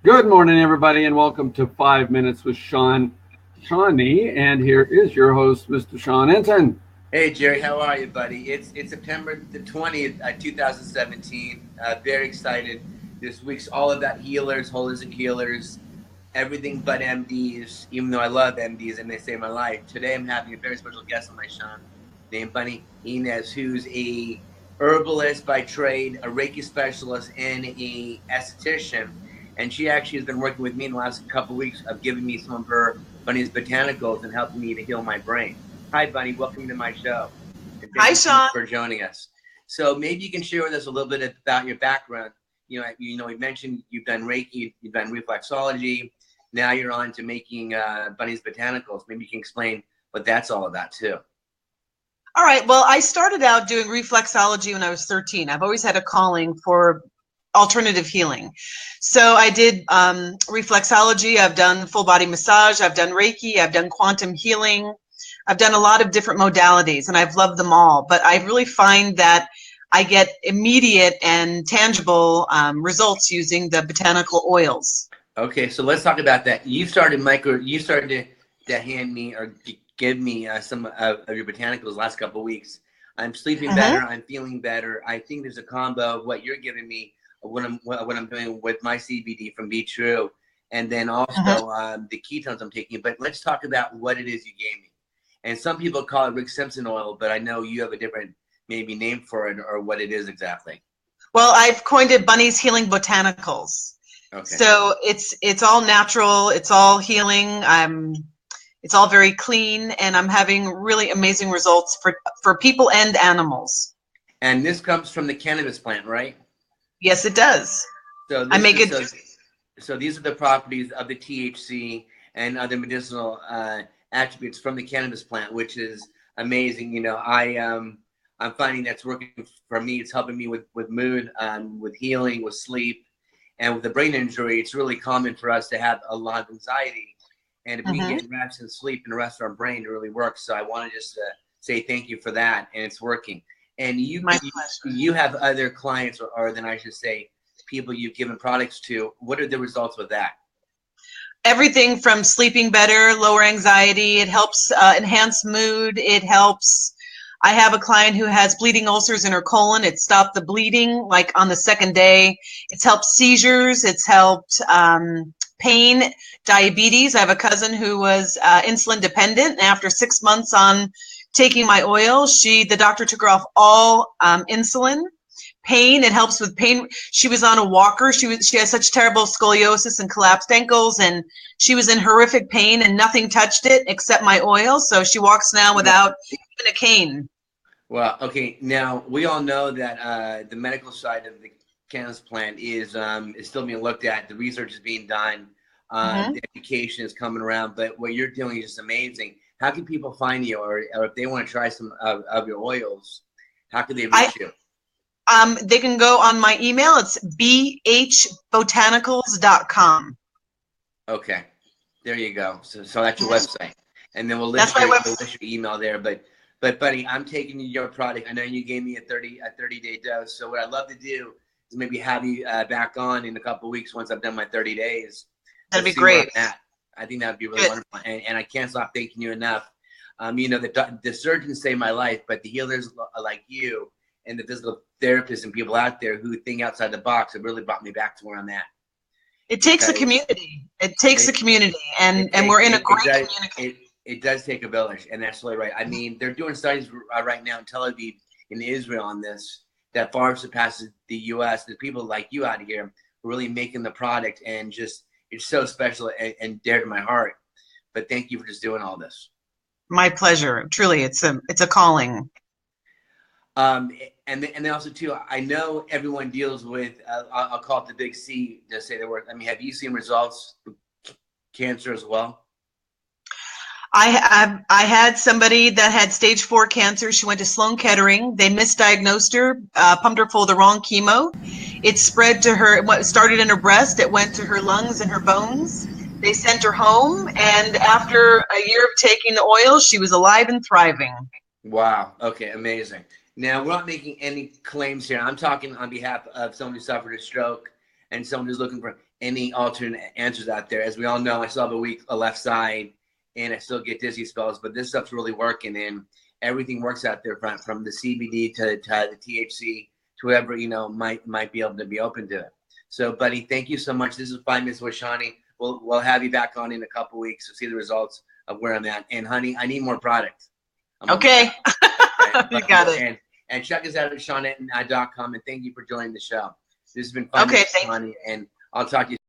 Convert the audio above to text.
Good morning, everybody, and welcome to 5 Minutes with Shawnee. And here is your host, Mr. Sean Entin. Hey Jerry, how are you, buddy? It's September the 20th, 2017. Very excited. This week's all about healers, holistic healers, everything but MDs. Even though I love MDs and they save my life. Today I'm having a very special guest on my show named Bunny Ines, who's a herbalist by trade, a Reiki specialist, and a esthetician. And she actually has been working with me in the last couple of weeks of giving me some of her Bunny's botanicals and helping me to heal my brain. Hi, Bunny. Welcome to my show. And thank Hi, you so much Sean. for joining us. So maybe you can share with us a little bit about your background. You mentioned you've done Reiki, you've done reflexology. Now you're on to making Bunny's botanicals. Maybe you can explain what that's all about too. All right. Well, I started out doing reflexology when I was 13. I've always had a calling for alternative healing. So I did reflexology. I've done full body massage. I've done Reiki. I've done quantum healing. I've done a lot of different modalities, and I've loved them all. But I really find that I get immediate and tangible results using the botanical oils. Okay, so let's talk about that. You started to hand me or give me some of your botanicals the last couple of weeks. I'm sleeping better. I'm feeling better. I think there's a combo of what you're giving me, what I'm doing with my CBD from Be True, and then also the ketones I'm taking. But let's talk about what it is you gave me. And some people call it Rick Simpson oil, but I know you have a different maybe name for it or what it is exactly. Well, I've coined it Bunny's Healing Botanicals. Okay. So it's all natural. It's all healing. It's all very clean, and I'm having really amazing results for people and animals. And this comes from the cannabis plant, right? Yes, it does. So I make it. So these are the properties of the THC and other medicinal attributes from the cannabis plant, which is amazing. I'm finding that's working for me. It's helping me with mood, with healing, with sleep, and with the brain injury. It's really common for us to have a lot of anxiety, and if we get rest and sleep and rest our brain, it really works. So I want to just say thank you for that, and it's working. And you have other clients, or then I should say, people you've given products to. What are the results with that? Everything from sleeping better, lower anxiety. It helps enhance mood. It helps. I have a client who has bleeding ulcers in her colon. It stopped the bleeding like on the second day. It's helped seizures. It's helped pain, diabetes. I have a cousin who was insulin dependent. And after 6 months on taking my oil, the doctor took her off all insulin. Pain, it helps with pain. She was on a walker. She has such terrible scoliosis and collapsed ankles, and she was in horrific pain, and nothing touched it except my oil. So she walks now without even a cane. Well, okay. Now we all know that the medical side of the cannabis plant is still being looked at. The research is being done. The education is coming around. But what you're doing is just amazing. How can people find you, or if they want to try some of your oils, how can they reach you? They can go on my email. It's bhbotanicals.com. Okay, there you go. So that's your website, and then we'll list your email there. But buddy, I'm taking your product. I know you gave me a 30-day dose. So what I'd love to do is maybe have you back on in a couple of weeks once I've done my 30 days. That'd be great. I think that would be really wonderful, and I can't stop thanking you enough. The surgeons saved my life, but the healers like you and the physical therapists and people out there who think outside the box have really brought me back to where I'm at. It takes a community. It takes a community, and we're in a great community. It does take a village, and that's really right. I mean, they're doing studies right now in Tel Aviv, in Israel, on this that far surpasses the U.S. The people like you out here really making the product, and just it's so special and dear to my heart. But thank you for just doing all this. My pleasure. Truly, it's a calling. And then also too, I know everyone deals with I'll call it the big C to say the word. I mean, have you seen results with cancer as well? I had somebody that had stage 4 cancer. She went to Sloan Kettering. They misdiagnosed her, pumped her full of the wrong chemo. It spread to her. It started in her breast. It went to her lungs and her bones. They sent her home, and after a year of taking the oil, she was alive and thriving. Wow. Okay. Amazing. Now, we're not making any claims here. I'm talking on behalf of someone who suffered a stroke and someone who's looking for any alternate answers out there. As we all know, I still have a left side, and I still get dizzy spells, but this stuff's really working, and everything works out there from the CBD to the THC to whoever, you know, might be able to be open to it. So, buddy, thank you so much. This is 5 Minutes with Seany. We'll have you back on in a couple weeks to see the results of where I'm at. And honey, I need more product. Okay. You got it. And check us out at SeanEntin.com, and thank you for joining the show. This has been fun. Okay, Seany, and I'll talk to you